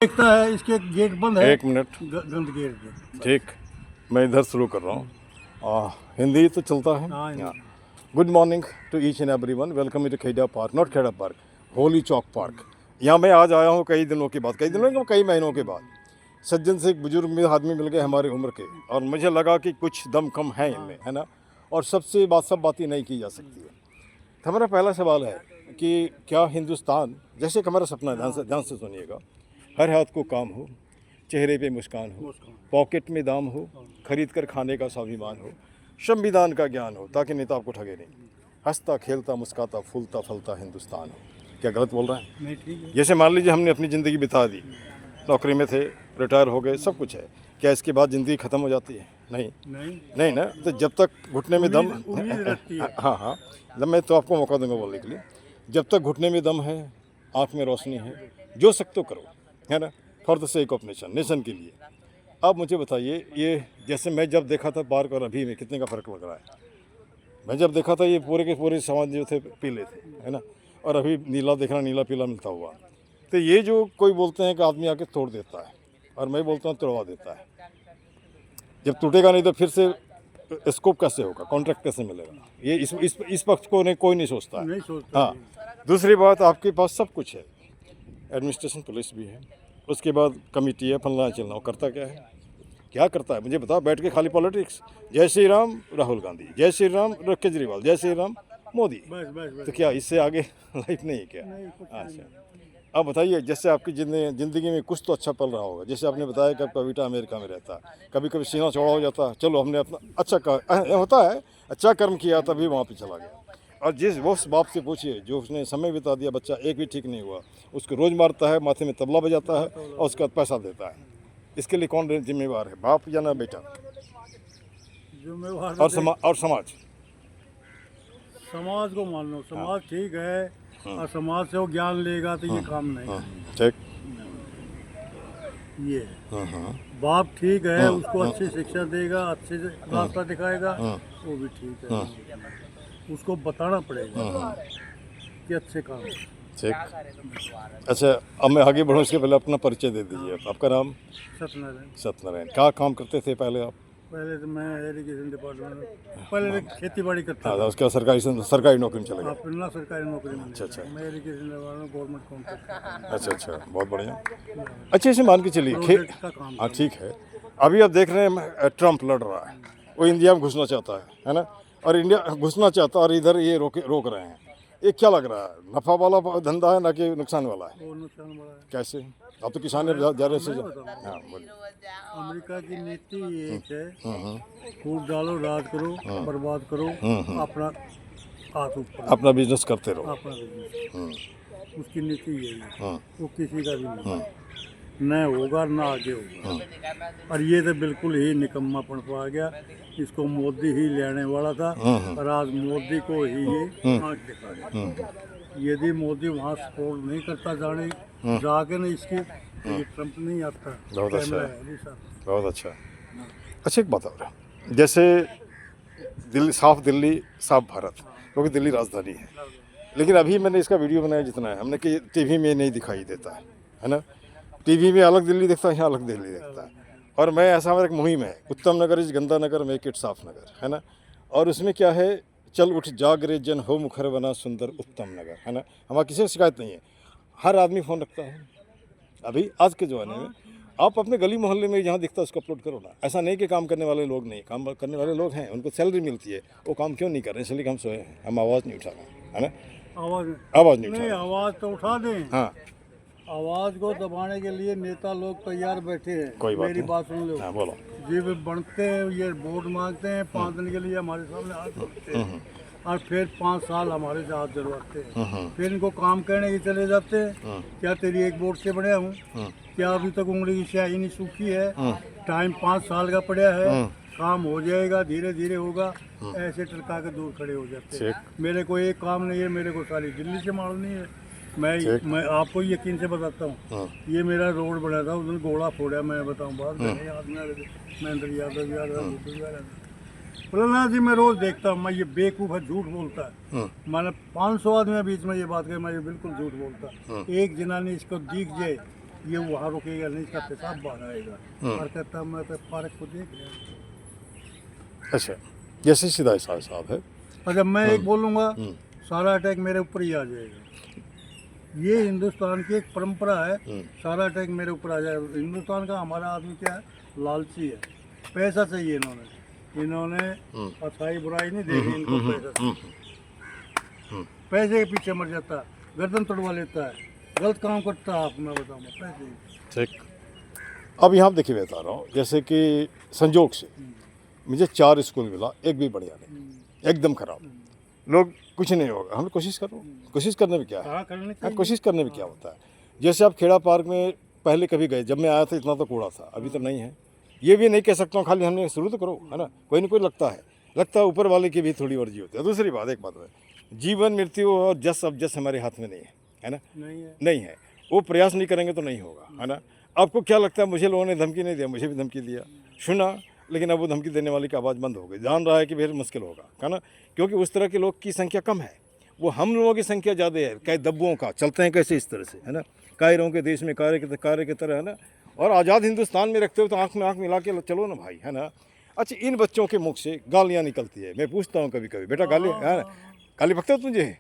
देखता है इसके गेट बंद है। एक मिनट, गंद गेट। ठीक, मैं इधर शुरू कर रहा हूँ। हिंदी तो चलता है। हाँ। Good morning to each and everyone, welcome to Kheda park, not Kheda park, Holi Chowk park. यहाँ मैं आज आया हूँ कई दिनों के बाद, कई महीनों के बाद। सज्जन से एक बुजुर्ग में आदमी मिल गए हमारी उम्र के, और मुझे लगा कि कुछ दम कम है इनमें, है ना। और सबसे सब बातें नहीं की जा सकती है। तो हमारा पहला सवाल है कि क्या हिंदुस्तान, जैसे कि हमारा सपना है, ध्यान से सुनिएगा, हर हाथ को काम हो, चेहरे पे मुस्कान हो, पॉकेट में दाम हो, खरीद कर खाने का स्वाभिमान हो, संविधान का ज्ञान हो ताकि नेता आपको ठगे नहीं, हंसता खेलता मुस्काता फूलता फलता हिंदुस्तान हो। क्या गलत बोल रहे हैं? नहीं, ठीक है। जैसे मान लीजिए हमने अपनी ज़िंदगी बिता दी, नौकरी में थे, रिटायर हो गए, सब कुछ है, क्या इसके बाद ज़िंदगी ख़त्म हो जाती है? नहीं नहीं ना। तो जब तक घुटने में दम, हाँ हाँ, जब मैं तो आपको मौका दूंगा बोलने के लिए, जब तक घुटने में दम है, आँख में रोशनी है, जो सकते हो करो, है ना, for the sake of nation के लिए। अब मुझे बताइए, ये जैसे मैं जब देखा था पार्क और अभी में कितने का फ़र्क लग रहा है। मैं जब देखा था ये पूरे के पूरे सामान जो थे पीले थे, है ना, और अभी नीला देखना, नीला पीला मिलता हुआ। तो ये जो कोई बोलते हैं कि आदमी आके तोड़ देता है, और मैं बोलता हूँ तोड़वा देता है। जब टूटेगा नहीं तो फिर से स्कोप कैसे होगा, कॉन्ट्रैक्ट कैसे मिलेगा, ये इस पक्ष को कोई नहीं सोचता है। हाँ, दूसरी बात, आपके पास सब कुछ है, एडमिनिस्ट्रेशन, पुलिस भी है, उसके बाद कमेटी है, फलना चलना, करता क्या करता है मुझे बताओ, बैठ के खाली पॉलिटिक्स, जय श्री राम राहुल गांधी, जय श्री राम केजरीवाल, जय श्री राम मोदी। तो क्या इससे आगे लाइफ नहीं है क्या? अच्छा, अब बताइए, जैसे आपकी ज़िंदगी में कुछ तो अच्छा पल रहा होगा। जैसे आपने बताया कि आपका बेटा अमेरिका में रहता है, कभी कभी सीना चौड़ा हो जाता है, चलो हमने अपना अच्छा होता है, अच्छा कर्म किया तभी वहाँ पे चला गया। और जिस वो बाप से पूछिए जो उसने समय बिता दिया, बच्चा एक भी ठीक नहीं हुआ, उसको रोज़ मारता है, माथे में तबला बजाता है, और उसका पैसा देता है। इसके लिए कौन जिम्मेवार है, बाप या ना बेटा? जिम्मेवार और समाज को मान लो, समाज ठीक है, और समाज से वो ज्ञान लेगा तो ये काम नहीं। ठीक, ये बाप ठीक है, उसको अच्छी शिक्षा देगा, अच्छे से रास्ता दिखाएगा, वो भी ठीक है। उसको बताना पड़ेगा कि अच्छे काम। ठीक, अच्छा, अब मैं आगे बढ़ूँ इसके पहले अपना परिचय दे दीजिए। आपका नाम? सत्यनारायण। क्या काम करते थे पहले आप? पहले तो मैं एजुकेशन डिपार्टमेंट में, पहले खेती बाड़ी करता था। उसका सरकारी नौकरी में चले गए? ना, सरकारी नौकरी में। अच्छा, मैं एजुकेशन डिपार्टमेंट गवर्नमेंट कॉन्ट्रैक्ट। अच्छा, बहुत बढ़िया। अच्छे से मान के चलिए, हाँ ठीक है। अभी आप देख रहे हैं ट्रम्प लड़ रहा है, वो इंडिया में घुसना चाहता है ना, और इंडिया घुसना चाहता और इधर ये रोक रहे हैं। ये क्या लग रहा है, नफा वाला धंधा है ना कि नुकसान वाला है? वो नुकसान वाला है। कैसे? अब तो किसान ज़्यादा से हाँ बोलिए। अमेरिका की नीति एक है, फूट डालो, राज करो, बर्बाद करो, अपना हाथ ऊपर, अपना बिजनेस करते रहो, अपना बिजनेस। उसकी नीति यही है, वो किसी का भी नहीं, न होगा न आगे होगा। और ये तो बिल्कुल ही निकम्मापन पा गया। इसको मोदी ही लेने वाला था, और आज मोदी को ही ये आँख दिखा गया। यदि मोदी वहाँ सपोर्ट नहीं करता, जाके नहीं इसकी, तो ये ट्रम्प नहीं आता। बहुत अच्छा, बहुत अच्छा। अच्छा, एक बात और, जैसे दिल्ली साफ भारत, क्योंकि दिल्ली राजधानी है, लेकिन अभी मैंने इसका वीडियो बनाया जितना है हमने, कि टीवी में नहीं दिखाई देता है ना। टीवी में अलग दिल्ली दिखता है, यहाँ अलग दिल्ली दिखता है। और मैं ऐसा, हमारा एक मुहिम है, उत्तम नगर इज गंदा नगर, मेक इट साफ नगर, है ना। और उसमें क्या है, चल उठ जाग रे जन, हो मुखर बना सुंदर उत्तम नगर, है ना। हमारा किसी को शिकायत नहीं है, हर आदमी फ़ोन रखता है। अभी आज के ज़माने में आप अपने गली मोहल्ले में जहाँ दिखता है उसको अपलोड करो ना। ऐसा नहीं कि काम करने वाले लोग नहीं, काम करने वाले लोग हैं, उनको सैलरी मिलती है, वो काम क्यों नहीं कर रहे? इसलिए हम सोए हैं, हम आवाज़ नहीं उठा रहे, है ना। आवाज़ नहीं उठा रहे। आवाज़ तो उठा दें। हाँ, आवाज़ को दबाने के लिए नेता लोग तैयार बैठे हैं। कोई बात मेरी बात सुन लो। हाँ, बोलो। जी, वे बनते हैं, ये वोट मांगते हैं, 5 दिन के लिए हमारे सामने हाथ जोड़ते हैं, और फिर 5 साल हमारे से हाथ जलवाते हैं। फिर इनको काम करने के चले जाते हैं। क्या तेरी एक वोट से बढ़िया हूँ? क्या अभी तक उंगली की स्याही नहीं सूखी है? टाइम 5 साल का पड़ा है, काम हो जाएगा, धीरे धीरे होगा। ऐसे टरका के दूर खड़े हो जाते हैं। मेरे को एक काम नहीं है, मेरे को सारी दिल्ली से मारनी है। मैं आपको यकीन से बताता हूँ, ये मेरा रोड बना था, उसने घोड़ा फोड़ा, मैं बताऊँ बात, महेंद्र यादव बोला जी, मैं रोज देखता हूँ। मैं ये बेवकूफ़ है, झूठ बोलता है। मैंने 500 आदमी बीच में ये बात कही, मैं ये बिल्कुल झूठ बोलता। एक जनानी इसको दिख जाए ये वहाँ रुकेगा नहीं, इसका पेशाब बाहर आएगा। और कहता मैं तो पार्क को देख रहा। अच्छा, जैसे सीधा साहब है। और जब मैं एक बोलूँगा सारा अटैक मेरे ऊपर ही आ जाएगा। ये हिंदुस्तान की एक परंपरा है, सारा अटैक मेरे ऊपर आ जाएगा। हिंदुस्तान का हमारा आदमी क्या है, लालची है, पैसा चाहिए। इन्होंने अच्छाई बुराई नहीं देखी, इनको पैसा चाहिए। पैसे के पीछे मर जाता है, गर्दन तोड़वा लेता है, गलत काम करता है। आप मैं बताऊँगा पैसे। ठीक। अब यहाँ देखिए बता रहा हूँ, जैसे कि संजोग से मुझे 4 स्कूल मिला, एक भी बढ़िया नहीं, एकदम खराब। लोग कुछ नहीं होगा, हम कोशिश करो, कोशिश करने में क्या है, हाँ कोशिश करने में क्या होता है। जैसे आप खेड़ा पार्क में पहले कभी गए, जब मैं आया था इतना तो कूड़ा था, अभी तो नहीं है। ये भी नहीं कह सकता हूँ खाली हमने शुरू तो करो, है ना, कोई ना कोई लगता है ऊपर वाले की भी थोड़ी मर्जी होती है। दूसरी बात, एक बात है, जीवन मृत्यु और जस अब जस हमारे हाथ में नहीं है ना, नहीं है। वो प्रयास नहीं करेंगे तो नहीं होगा, है ना। आपको क्या लगता है, मुझे लोगों ने धमकी नहीं दिया, मुझे भी धमकी दिया, सुना, लेकिन अब वो धमकी देने वाले की आवाज़ बंद हो गई। जान रहा है कि फिर मुश्किल होगा, है ना, क्योंकि उस तरह के लोग की संख्या कम है, वो हम लोगों की संख्या ज़्यादा है। कई दब्बुओं का चलते हैं कैसे इस तरह से, है ना, कायरों के देश में कार्य की तरह, है ना। और आज़ाद हिंदुस्तान में रखते हो तो आँख में आँख मिला के चलो ना भाई, है ना। अच्छा, इन बच्चों के मुख से गालियाँ निकलती है। मैं पूछता हूँ कभी कभी, बेटा गाली बकते हो, तुझे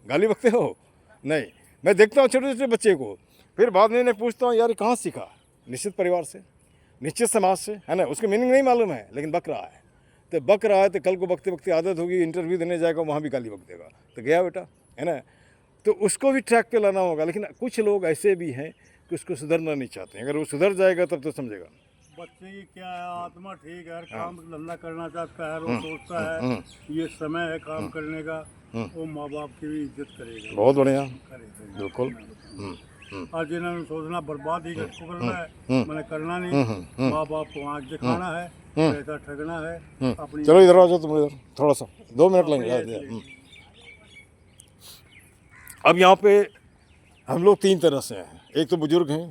गाली बकते हो? नहीं, मैं देखता हूँ छोटे छोटे बच्चे को, फिर बाद में मैं पूछता हूँ यार कहाँ सीखा? निश्चित परिवार से, निश्चित समाज से, है ना। उसको मीनिंग नहीं मालूम है, लेकिन बक रहा है। तो बक रहा है तो कल को बकते बकते आदत होगी, इंटरव्यू देने जाएगा वहाँ भी गाली बक देगा, तो गया बेटा, है ना। तो उसको भी ट्रैक पे लाना होगा। लेकिन कुछ लोग ऐसे भी हैं कि उसको सुधरना नहीं चाहते हैं। अगर वो सुधर जाएगा तब तो समझेगा। बच्चे की क्या है, आत्मा ठीक है, काम धंधा करना चाहता है, वो सोचता है ये समय है काम करने का, वो माँ बाप की भी इज्जत करेगा। बहुत बढ़िया, बिल्कुल। और जिन्होंने सोचना बर्बाद ही करना है, मैंने करना नहीं, माँ बाप को आँख दिखाना है, पैसा ठगना है अपनी। चलो इधर आ जाओ तुम, इधर थोड़ा सा 2 मिनट लेंगे। अब यहाँ पे हम लोग 3 तरह से हैं। एक तो बुजुर्ग हैं,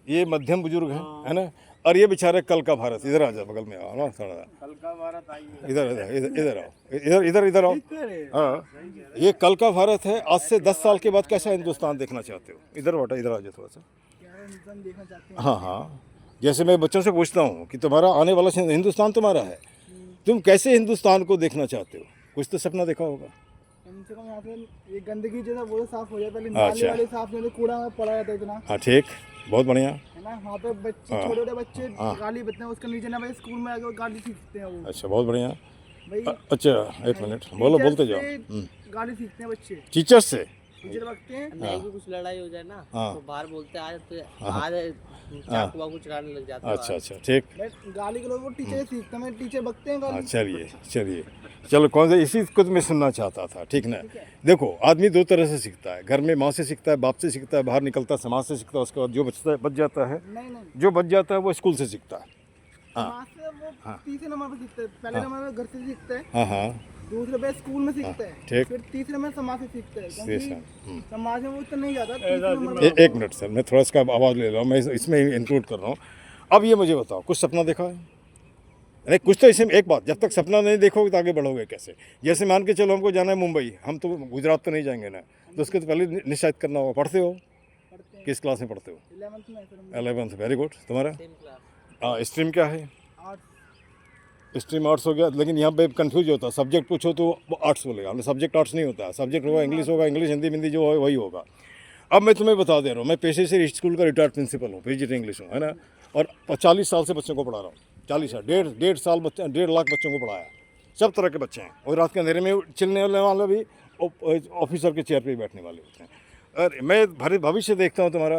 ये मध्यम बुजुर्ग हैं, है ना, और ये बेचारे कल का भारत। इधर आ जाओ, बगल में आओ ना थोड़ा, कल का भारत आइए, इधर इधर आओ, इधर आओ। हाँ, ये कल का भारत है। आज से 10 साल के बाद कैसा हिंदुस्तान देखना चाहते हो? इधर बेटा, इधर आ जाओ थोड़ा सा। हाँ, जैसे मैं बच्चों से पूछता हूँ कि तुम्हारा आने वाला हिंदुस्तान तुम्हारा है, तुम कैसे हिंदुस्तान को देखना चाहते हो? कुछ तो सपना देखा होगा। कम से कम यहाँ पे ये गंदगी जो है वो तो साफ हो जाता है, नाले वाले साफ नहीं, कूड़ा में पड़ा रहता है इतना। हाँ ठीक, बहुत बढ़िया, है ना। वहाँ पे बच्चे, छोटे छोटे बच्चे गाली बकते हैं, उसके नीचे ना भाई स्कूल में आके गाली सीखते हैं वो। अच्छा, बहुत बढ़िया भाई। अच्छा, 1 मिनट बोलते जाओ। गाली सीखते हैं बच्चे टीचर से, टीचर बकते हैं। नहीं भी कुछ लड़ाई हो जाए ना तो बाहर बोलते हैं, आज चाकू वाकू चलाने लग जाते हैं। अच्छा ठीक। गाली के लोग वो टीचर सीखते हैं, टीचर बकते हैं गाली। चलिए चलो, कौन सा इसी कुछ मैं सुनना चाहता था, ठीक ना। देखो, आदमी 2 तरह से सीखता है, घर में माँ से सीखता है, बाप से सीखता है, बाहर निकलता है समाज से सीखता है, उसके बाद जो बच जाता है, जो बच जाता है वो स्कूल से सीखता है। हाँ, वो तीसरे नंबर पर सीखते हैं। पहले नंबर में घर से सीखते हैं, हाँ, दूसरे पे स्कूल में सीखते हैं, ठीक, फिर तीसरे में समाज से सीखते हैं, क्योंकि समाज में वो तो नहीं जाता। 1 मिनट सर, मैं थोड़ा सा आवाज़ ले रहा हूँ, मैं इसमें इंक्लूड कर रहा हूँ। अब ये मुझे बताओ, कुछ सपना देखा है? नहीं, कुछ तो इसमें एक बात, जब तक सपना नहीं देखोगे तो आगे बढ़ोगे कैसे? जैसे मान के चलो हमको जाना है मुंबई, हम तो गुजरात तो नहीं जाएंगे ना, तो उसके तो पहले निश्चित करना होगा। पढ़ते हो? किस क्लास में पढ़ते हो? 11th। Very good. तुम्हारा स्ट्रीम क्या है? स्ट्रीम आर्ट्स हो गया। लेकिन यहाँ पे कंफ्यूज होता है, सब्जेक्ट पूछो तो आर्ट्स बोलेगा, हमें सब्जेक्ट आर्ट्स नहीं होता है, सब्जेक्ट होगा इंग्लिश, हिंदी हिंदी जो है वही होगा। अब मैं तुम्हें बता दे रहा हूँ, मैं पेशे से स्कूल का रिटायर्ड प्रिंसिपल हूँ, पीजी इंग्लिश हूँ, है ना, और 40 साल से बच्चों को पढ़ा रहा हूँ। 40 साल, 1.5 लाख बच्चों को पढ़ाया, सब तरह के बच्चे हैं। और रात के अंधेरे में चिलने वाले भी, ऑफिसर के चेयर पर बैठने वाले होते हैं। और मैं भविष्य देखता हूँ तुम्हारे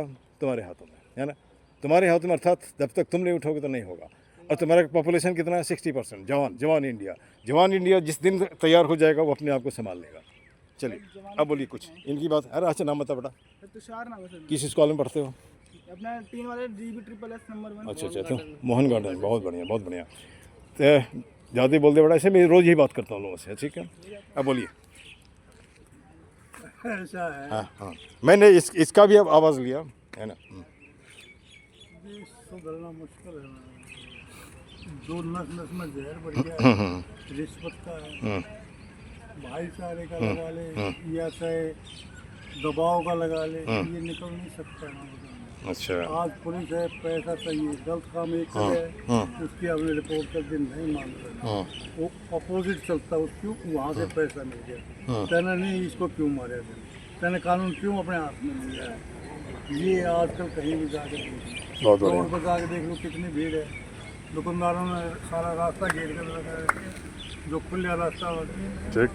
हाथों में, है ना, तुम्हारे हाथों में, अर्थात जब तक तुम नहीं उठोगे तो नहीं होगा। और तुम्हारा पॉपुलेशन कितना है? 60%। जवान इंडिया जिस दिन तैयार हो जाएगा वो अपने आप को संभाल लेगा। चलिए अब बोलिए कुछ इनकी बात। अरे अच्छा, नाम बता बेटा। तुषार नाम है सर। किस स्कूल में पढ़ते हो? अपना 3 वाले GB+S नंबर 1। अच्छा, तो मोहन गार्डन, बहुत बढ़िया। तो ज़्यादा बोल दे बेटा, ऐसे मैं रोज़ ही बात करता हूँ लोगों से, ठीक है। अब बोलिए। ऐसा है। हाँ, मैंने इसका भी अब आवाज़ लिया, है ना। सुधरना मुश्किल है, जो नस में जहर बढ़ गया, रिश्वत का है, भाईचारे का लगा ले, या चाहे दबाव का लगा ले, ये निकल नहीं सकता है। अच्छा आज पुलिस है, पैसा चाहिए, गलत काम एक करे, उसकी हमने रिपोर्ट कर दी, नहीं मानता, वो अपोजिट चलता, उसको वहाँ से पैसा मिल गया, कहना नहीं इसको क्यों मारा जाए, कहना कानून क्यों अपने हाथ में लिया है। ये आजकल कहीं भी जाके देख लो, बहुत बढ़िया। रोड पर जाके देख लो कितनी भीड़ है, दुकानदारों ने सारा रास्ता घेर कर लगा है, जो खुला रास्ता होती है। ठीक।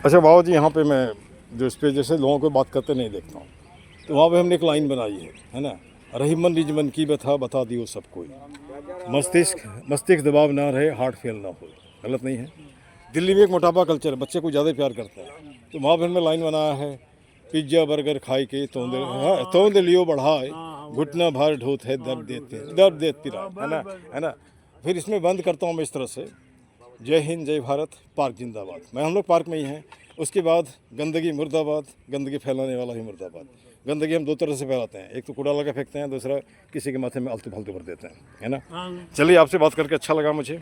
अच्छा बाबा जी, यहाँ पे मैं जो इस पे जैसे लोगों को बात करते नहीं देखता हूँ, तो वहाँ पे हमने एक लाइन बनाई है ना, रही मन निज मन की व्यथा बता दियो सब कोई, मस्तिष्क दबाव ना रहे, हार्ट फेल ना हो। गलत नहीं है। दिल्ली में एक मोटापा कल्चर है, बच्चे को ज़्यादा प्यार करते हैं, तो वहाँ पे हमने लाइन बनाया है, पिज्जा बर्गर खाई के तोंद लियो बढ़ाए, घुटना भार ढोत है दर्द देत पिरा, है ना। फिर इसमें बंद करता हूँ मैं इस तरह से, जय हिंद जय भारत, पार्क जिंदाबाद। मैं हम लोग पार्क में ही हैं। उसके बाद गंदगी मुर्दाबाद, गंदगी फैलाने वाला ही मुर्दाबाद। गंदगी हम दो तरह से फैलाते हैं, एक तो कूड़ा लगा फेंकते हैं, दूसरा किसी के माथे में आलतू फालतू भर देते हैं, है ना। चलिए, आपसे बात करके अच्छा लगा मुझे।